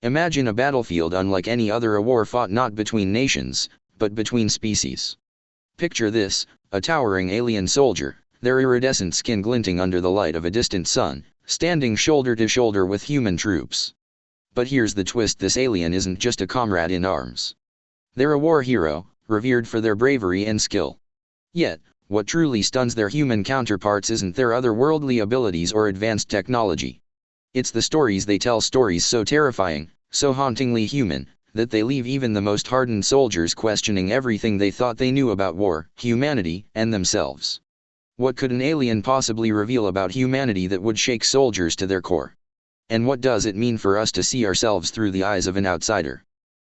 Imagine a battlefield unlike any other, a war fought not between nations, but between species. Picture this, a towering alien soldier, their iridescent skin glinting under the light of a distant sun, standing shoulder to shoulder with human troops. But here's the twist: this alien isn't just a comrade in arms. They're a war hero, revered for their bravery and skill. Yet, what truly stuns their human counterparts isn't their otherworldly abilities or advanced technology. It's the stories they tell, stories so terrifying, so hauntingly human, that they leave even the most hardened soldiers questioning everything they thought they knew about war, humanity, and themselves. What could an alien possibly reveal about humanity that would shake soldiers to their core? And what does it mean for us to see ourselves through the eyes of an outsider?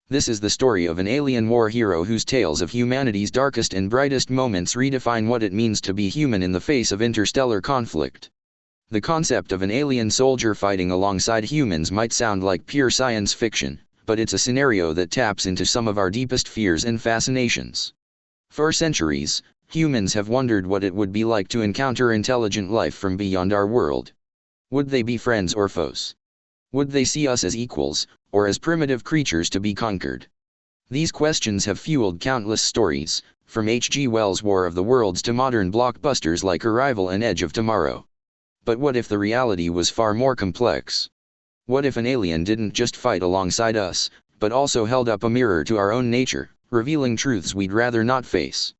This is the story of an alien war hero whose tales of humanity's darkest and brightest moments redefine what it means to be human in the face of interstellar conflict. The concept of an alien soldier fighting alongside humans might sound like pure science fiction, but it's a scenario that taps into some of our deepest fears and fascinations. For centuries, humans have wondered what it would be like to encounter intelligent life from beyond our world. Would they be friends or foes? Would they see us as equals, or as primitive creatures to be conquered? These questions have fueled countless stories, from H.G. Wells' War of the Worlds to modern blockbusters like Arrival and Edge of Tomorrow. But what if the reality was far more complex? What if an alien didn't just fight alongside us, but also held up a mirror to our own nature, revealing truths we'd rather not face?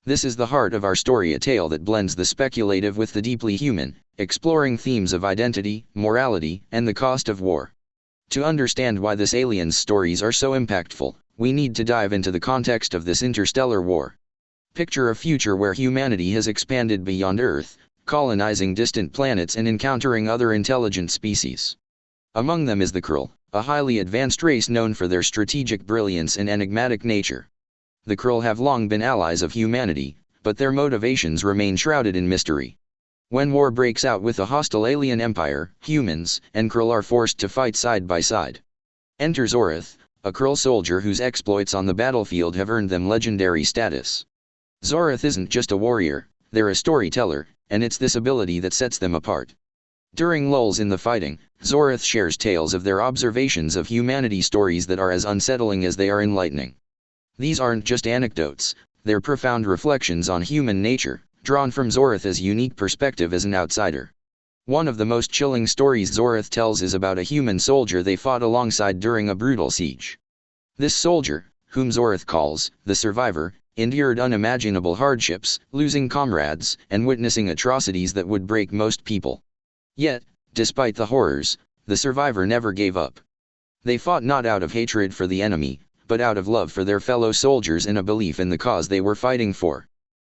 This is the heart of our story, a tale that blends the speculative with the deeply human, exploring themes of identity, morality, and the cost of war. To understand why this alien's stories are so impactful, we need to dive into the context of this interstellar war. Picture a future where humanity has expanded beyond Earth, colonizing distant planets and encountering other intelligent species. Among them is the Krell, a highly advanced race known for their strategic brilliance and enigmatic nature. The Krell have long been allies of humanity, but their motivations remain shrouded in mystery. When war breaks out with a hostile alien empire, humans and Krell are forced to fight side by side. Enter Zorath, a Krell soldier whose exploits on the battlefield have earned them legendary status. Zorath isn't just a warrior, they're a storyteller, and it's this ability that sets them apart. During lulls in the fighting, Zorath shares tales of their observations of humanity, stories that are as unsettling as they are enlightening. These aren't just anecdotes, they're profound reflections on human nature, drawn from Zorath's unique perspective as an outsider. One of the most chilling stories Zorath tells is about a human soldier they fought alongside during a brutal siege. This soldier, whom Zorath calls the Survivor, endured unimaginable hardships, losing comrades, and witnessing atrocities that would break most people. Yet, despite the horrors, the Survivor never gave up. They fought not out of hatred for the enemy, but out of love for their fellow soldiers and a belief in the cause they were fighting for.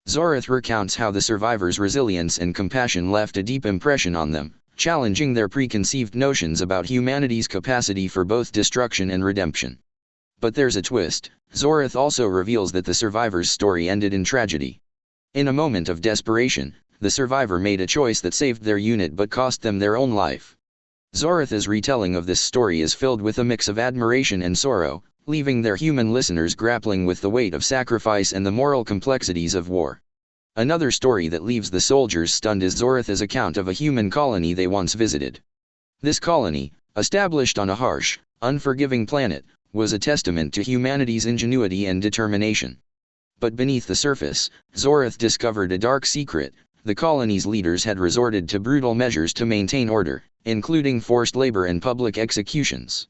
Zorath recounts how the Survivor's resilience and compassion left a deep impression on them, challenging their preconceived notions about humanity's capacity for both destruction and redemption. But there's a twist. Zorath also reveals that the Survivor's story ended in tragedy. In a moment of desperation, the Survivor made a choice that saved their unit but cost them their own life. Zorath's retelling of this story is filled with a mix of admiration and sorrow, leaving their human listeners grappling with the weight of sacrifice and the moral complexities of war. Another story that leaves the soldiers stunned is Zorath's account of a human colony they once visited. This colony, established on a harsh, unforgiving planet, was a testament to humanity's ingenuity and determination. But beneath the surface, Zorath discovered a dark secret. The colony's leaders had resorted to brutal measures to maintain order, including forced labor and public executions.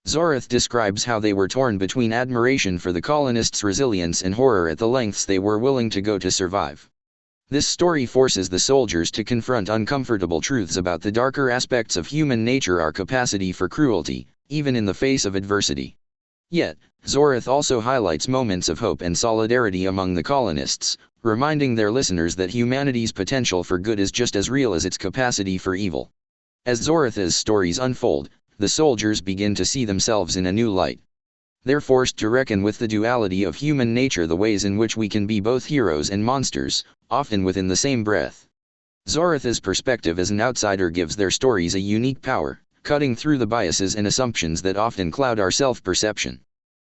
Zorath describes how they were torn between admiration for the colonists' resilience and horror at the lengths they were willing to go to survive. This story forces the soldiers to confront uncomfortable truths about the darker aspects of human nature, our capacity for cruelty, even in the face of adversity. Yet, Zorath also highlights moments of hope and solidarity among the colonists, reminding their listeners that humanity's potential for good is just as real as its capacity for evil. As Zorath's stories unfold, the soldiers begin to see themselves in a new light. They're forced to reckon with the duality of human nature, the ways in which we can be both heroes and monsters, often within the same breath. Zorath's perspective as an outsider gives their stories a unique power, cutting through the biases and assumptions that often cloud our self-perception.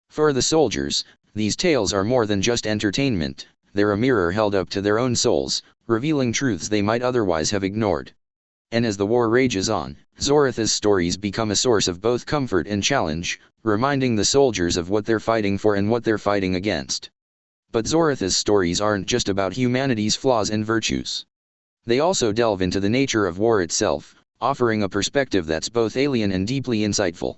For the soldiers, these tales are more than just entertainment, they're a mirror held up to their own souls, revealing truths they might otherwise have ignored. And as the war rages on, Zorith's stories become a source of both comfort and challenge, reminding the soldiers of what they're fighting for and what they're fighting against. But Zorith's stories aren't just about humanity's flaws and virtues. They also delve into the nature of war itself, offering a perspective that's both alien and deeply insightful.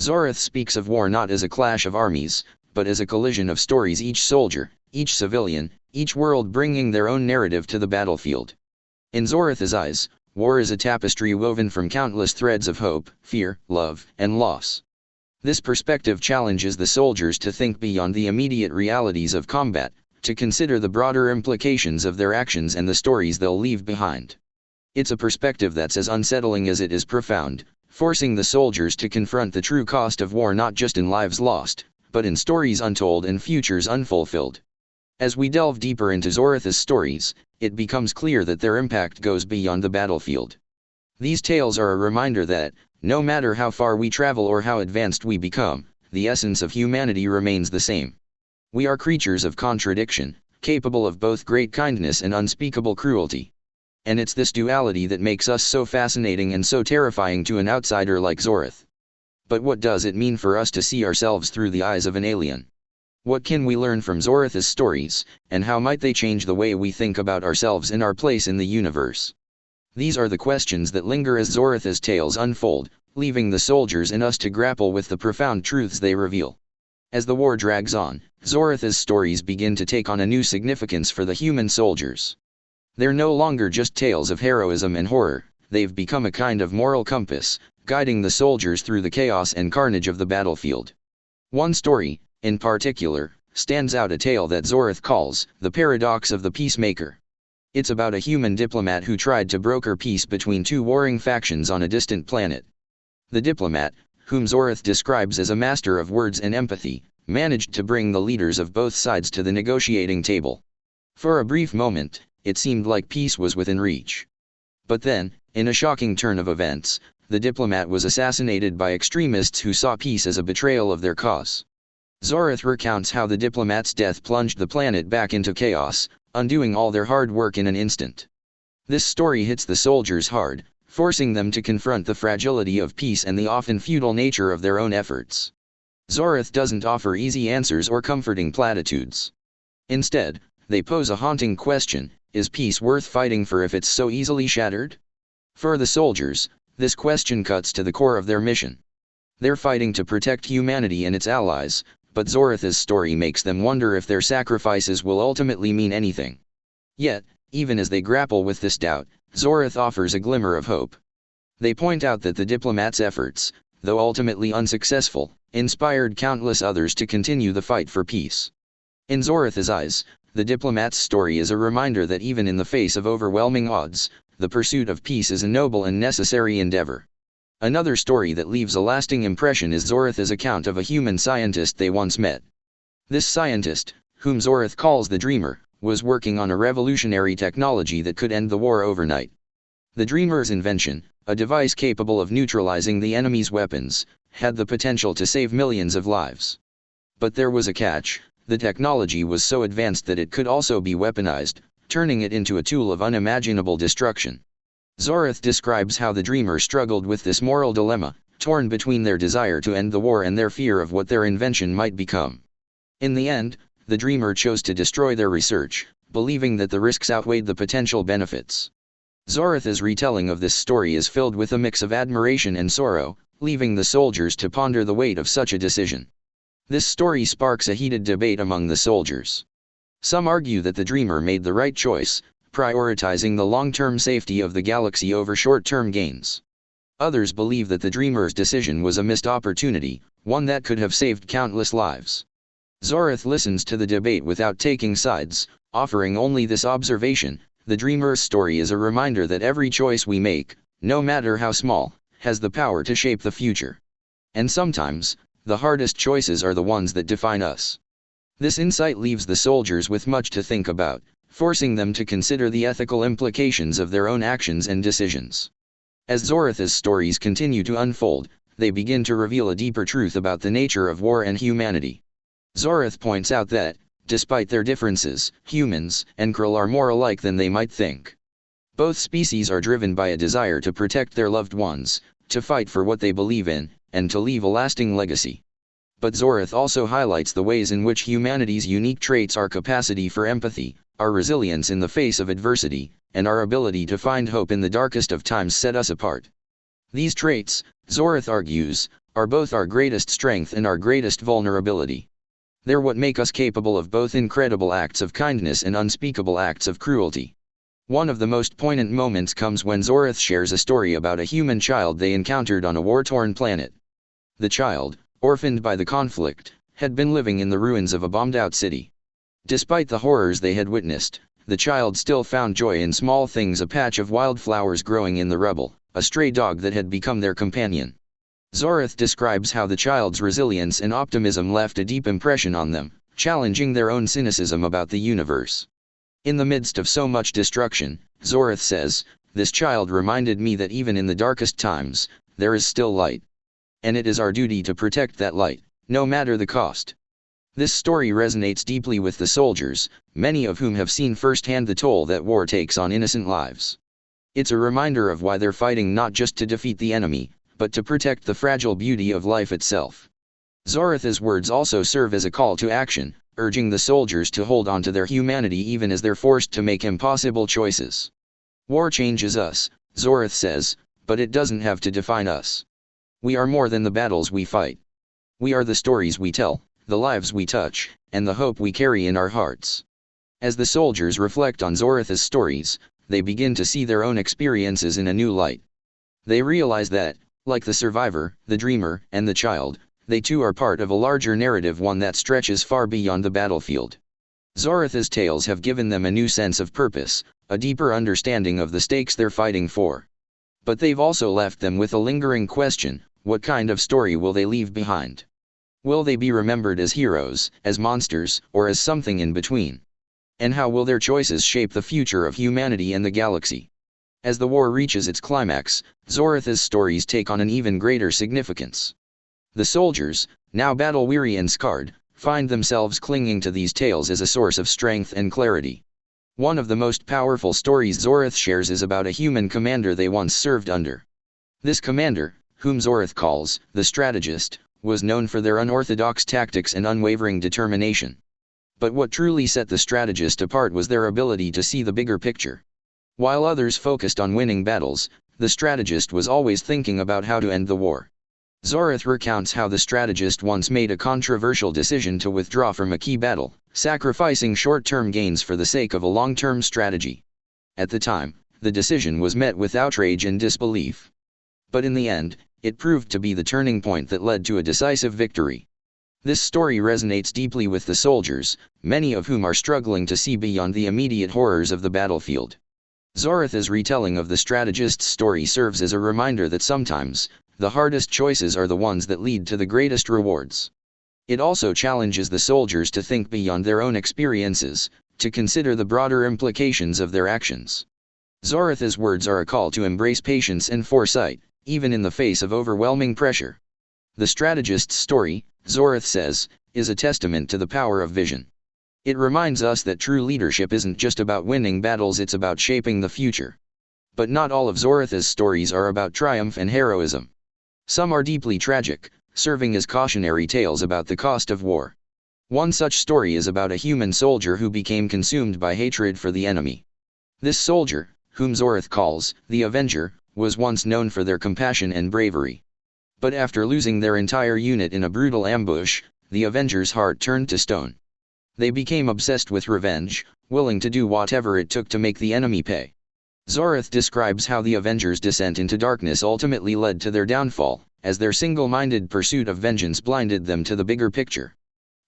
Zorith speaks of war not as a clash of armies, but as a collision of stories, each soldier, each civilian, each world bringing their own narrative to the battlefield. In Zorith's eyes, war is a tapestry woven from countless threads of hope, fear, love, and loss. This perspective challenges the soldiers to think beyond the immediate realities of combat, to consider the broader implications of their actions and the stories they'll leave behind. It's a perspective that's as unsettling as it is profound, forcing the soldiers to confront the true cost of war not just in lives lost, but in stories untold and futures unfulfilled. As we delve deeper into Zorith's stories, it becomes clear that their impact goes beyond the battlefield. These tales are a reminder that, no matter how far we travel or how advanced we become, the essence of humanity remains the same. We are creatures of contradiction, capable of both great kindness and unspeakable cruelty. And it's this duality that makes us so fascinating and so terrifying to an outsider like Zorith. But what does it mean for us to see ourselves through the eyes of an alien? What can we learn from Zorith's stories, and how might they change the way we think about ourselves and our place in the universe? These are the questions that linger as Zorith's tales unfold, leaving the soldiers and us to grapple with the profound truths they reveal. As the war drags on, Zorith's stories begin to take on a new significance for the human soldiers. They're no longer just tales of heroism and horror, they've become a kind of moral compass, guiding the soldiers through the chaos and carnage of the battlefield. One story, in particular, stands out, a tale that Zorith calls The Paradox of the Peacemaker. It's about a human diplomat who tried to broker peace between two warring factions on a distant planet. The diplomat, whom Zorith describes as a master of words and empathy, managed to bring the leaders of both sides to the negotiating table. For a brief moment, it seemed like peace was within reach. But then, in a shocking turn of events, the diplomat was assassinated by extremists who saw peace as a betrayal of their cause. Zorith recounts how the diplomat's death plunged the planet back into chaos, undoing all their hard work in an instant. This story hits the soldiers hard, forcing them to confront the fragility of peace and the often futile nature of their own efforts. Zorith doesn't offer easy answers or comforting platitudes. Instead, they pose a haunting question: is peace worth fighting for if it's so easily shattered? For the soldiers, this question cuts to the core of their mission. They're fighting to protect humanity and its allies, but Zorith's story makes them wonder if their sacrifices will ultimately mean anything. Yet, even as they grapple with this doubt, Zorith offers a glimmer of hope. They point out that the diplomat's efforts, though ultimately unsuccessful, inspired countless others to continue the fight for peace. In Zorith's eyes, the diplomat's story is a reminder that even in the face of overwhelming odds, the pursuit of peace is a noble and necessary endeavor. Another story that leaves a lasting impression is Zorith's account of a human scientist they once met. This scientist, whom Zorith calls the Dreamer, was working on a revolutionary technology that could end the war overnight. The Dreamer's invention, a device capable of neutralizing the enemy's weapons, had the potential to save millions of lives. But there was a catch: the technology was so advanced that it could also be weaponized, turning it into a tool of unimaginable destruction. Zorith describes how the Dreamer struggled with this moral dilemma, torn between their desire to end the war and their fear of what their invention might become. In the end, the Dreamer chose to destroy their research, believing that the risks outweighed the potential benefits. Zorith's retelling of this story is filled with a mix of admiration and sorrow, leaving the soldiers to ponder the weight of such a decision. This story sparks a heated debate among the soldiers. Some argue that the Dreamer made the right choice, prioritizing the long-term safety of the galaxy over short-term gains. Others believe that the Dreamer's decision was a missed opportunity, one that could have saved countless lives. Zorith listens to the debate without taking sides, offering only this observation: the Dreamer's story is a reminder that every choice we make, no matter how small, has the power to shape the future. And sometimes, the hardest choices are the ones that define us. This insight leaves the soldiers with much to think about, forcing them to consider the ethical implications of their own actions and decisions. As Zorith's stories continue to unfold, they begin to reveal a deeper truth about the nature of war and humanity. Zorith points out that, despite their differences, humans and Krell are more alike than they might think. Both species are driven by a desire to protect their loved ones, to fight for what they believe in, and to leave a lasting legacy. But Zorith also highlights the ways in which humanity's unique traits, our capacity for empathy, our resilience in the face of adversity, and our ability to find hope in the darkest of times set us apart. These traits, Zorith argues, are both our greatest strength and our greatest vulnerability. They're what make us capable of both incredible acts of kindness and unspeakable acts of cruelty. One of the most poignant moments comes when Zorith shares a story about a human child they encountered on a war-torn planet. The child, orphaned by the conflict, had been living in the ruins of a bombed-out city. Despite the horrors they had witnessed, the child still found joy in small things: a patch of wildflowers growing in the rubble, a stray dog that had become their companion. Zorith describes how the child's resilience and optimism left a deep impression on them, challenging their own cynicism about the universe. In the midst of so much destruction, Zorith says, "This child reminded me that even in the darkest times, there is still light. And it is our duty to protect that light, no matter the cost." This story resonates deeply with the soldiers, many of whom have seen firsthand the toll that war takes on innocent lives. It's a reminder of why they're fighting, not just to defeat the enemy, but to protect the fragile beauty of life itself. Zorith's words also serve as a call to action, urging the soldiers to hold on to their humanity even as they're forced to make impossible choices. War changes us, Zorith says, but it doesn't have to define us. We are more than the battles we fight. We are the stories we tell, the lives we touch, and the hope we carry in our hearts. As the soldiers reflect on Zorith's stories, they begin to see their own experiences in a new light. They realize that, like the survivor, the dreamer, and the child, they too are part of a larger narrative, one that stretches far beyond the battlefield. Zorith's tales have given them a new sense of purpose, a deeper understanding of the stakes they're fighting for. But they've also left them with a lingering question: what kind of story will they leave behind? Will they be remembered as heroes, as monsters, or as something in between? And how will their choices shape the future of humanity and the galaxy? As the war reaches its climax, Zorith's stories take on an even greater significance. The soldiers, now battle-weary and scarred, find themselves clinging to these tales as a source of strength and clarity. One of the most powerful stories Zorith shares is about a human commander they once served under. This commander, whom Zorith calls the strategist, was known for their unorthodox tactics and unwavering determination. But what truly set the strategist apart was their ability to see the bigger picture. While others focused on winning battles, the strategist was always thinking about how to end the war. Zorith recounts how the strategist once made a controversial decision to withdraw from a key battle, sacrificing short-term gains for the sake of a long-term strategy. At the time, the decision was met with outrage and disbelief. But in the end, it proved to be the turning point that led to a decisive victory. This story resonates deeply with the soldiers, many of whom are struggling to see beyond the immediate horrors of the battlefield. Zorith's retelling of the strategist's story serves as a reminder that sometimes, the hardest choices are the ones that lead to the greatest rewards. It also challenges the soldiers to think beyond their own experiences, to consider the broader implications of their actions. Zorith's words are a call to embrace patience and foresight, even in the face of overwhelming pressure. The strategist's story, Zorith says, is a testament to the power of vision. It reminds us that true leadership isn't just about winning battles, it's about shaping the future. But not all of Zorith's stories are about triumph and heroism. Some are deeply tragic, serving as cautionary tales about the cost of war. One such story is about a human soldier who became consumed by hatred for the enemy. This soldier, whom Zorith calls the Avenger, was once known for their compassion and bravery. But after losing their entire unit in a brutal ambush, the Avenger's heart turned to stone. They became obsessed with revenge, willing to do whatever it took to make the enemy pay. Zorith describes how the Avenger's descent into darkness ultimately led to their downfall, as their single-minded pursuit of vengeance blinded them to the bigger picture.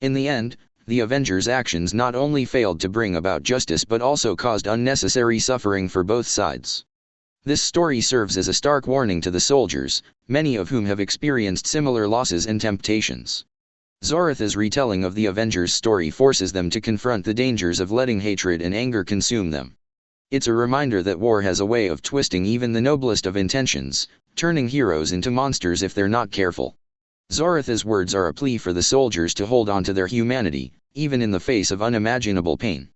In the end, the Avenger's actions not only failed to bring about justice but also caused unnecessary suffering for both sides. This story serves as a stark warning to the soldiers, many of whom have experienced similar losses and temptations. Zorith's retelling of the Avenger's story forces them to confront the dangers of letting hatred and anger consume them. It's a reminder that war has a way of twisting even the noblest of intentions, turning heroes into monsters if they're not careful. Zorith's words are a plea for the soldiers to hold on to their humanity, even in the face of unimaginable pain.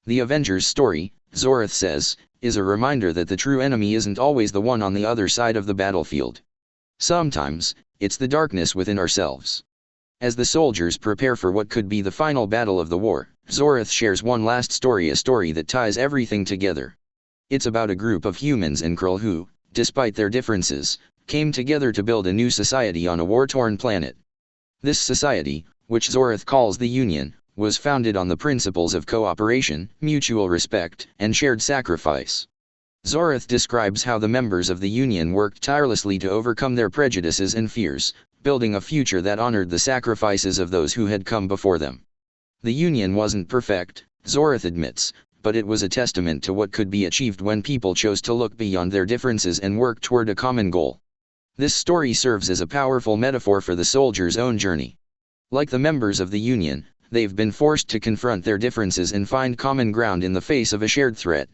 The Avenger's story, Zorith says, is a reminder that the true enemy isn't always the one on the other side of the battlefield. Sometimes, it's the darkness within ourselves. As the soldiers prepare for what could be the final battle of the war, Zorith shares one last story, a story that ties everything together. It's about a group of humans in Krul who, despite their differences, came together to build a new society on a war-torn planet. This society, which Zorith calls the Union, was founded on the principles of cooperation, mutual respect, and shared sacrifice. Zorith describes how the members of the Union worked tirelessly to overcome their prejudices and fears, building a future that honored the sacrifices of those who had come before them. The Union wasn't perfect, Zorith admits, but it was a testament to what could be achieved when people chose to look beyond their differences and work toward a common goal. This story serves as a powerful metaphor for the soldiers' own journey. Like the members of the Union, they've been forced to confront their differences and find common ground in the face of a shared threat.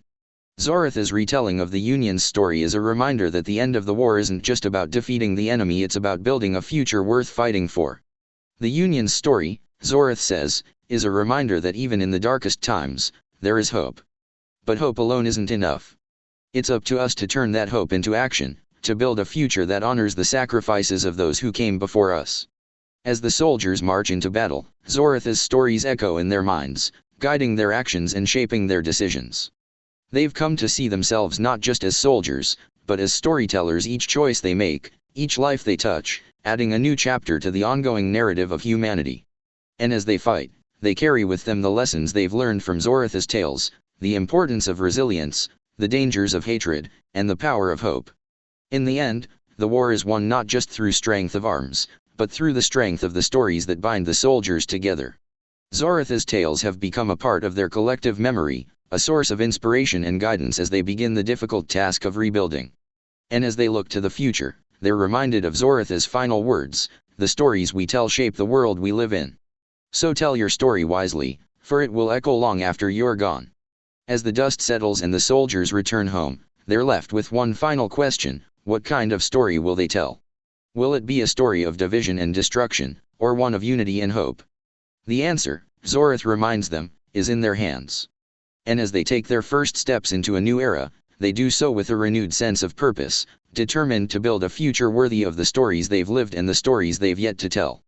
Zorith's retelling of the Union's story is a reminder that the end of the war isn't just about defeating the enemy, it's about building a future worth fighting for. The Union's story, Zorith says, is a reminder that even in the darkest times, there is hope. But hope alone isn't enough. It's up to us to turn that hope into action, to build a future that honors the sacrifices of those who came before us. As the soldiers march into battle, Zorith's stories echo in their minds, guiding their actions and shaping their decisions. They've come to see themselves not just as soldiers, but as storytellers. Each choice they make, each life they touch, adding a new chapter to the ongoing narrative of humanity. And as they fight, they carry with them the lessons they've learned from Zorith's tales, the importance of resilience, the dangers of hatred, and the power of hope. In the end, the war is won not just through strength of arms, but through the strength of the stories that bind the soldiers together. Zorith's tales have become a part of their collective memory, a source of inspiration and guidance as they begin the difficult task of rebuilding. And as they look to the future, they're reminded of Zorith's final words, "The stories we tell shape the world we live in. So tell your story wisely, for it will echo long after you're gone." As the dust settles and the soldiers return home, they're left with one final question: what kind of story will they tell? Will it be a story of division and destruction, or one of unity and hope? The answer, Zorith reminds them, is in their hands. And as they take their first steps into a new era, they do so with a renewed sense of purpose, determined to build a future worthy of the stories they've lived and the stories they've yet to tell.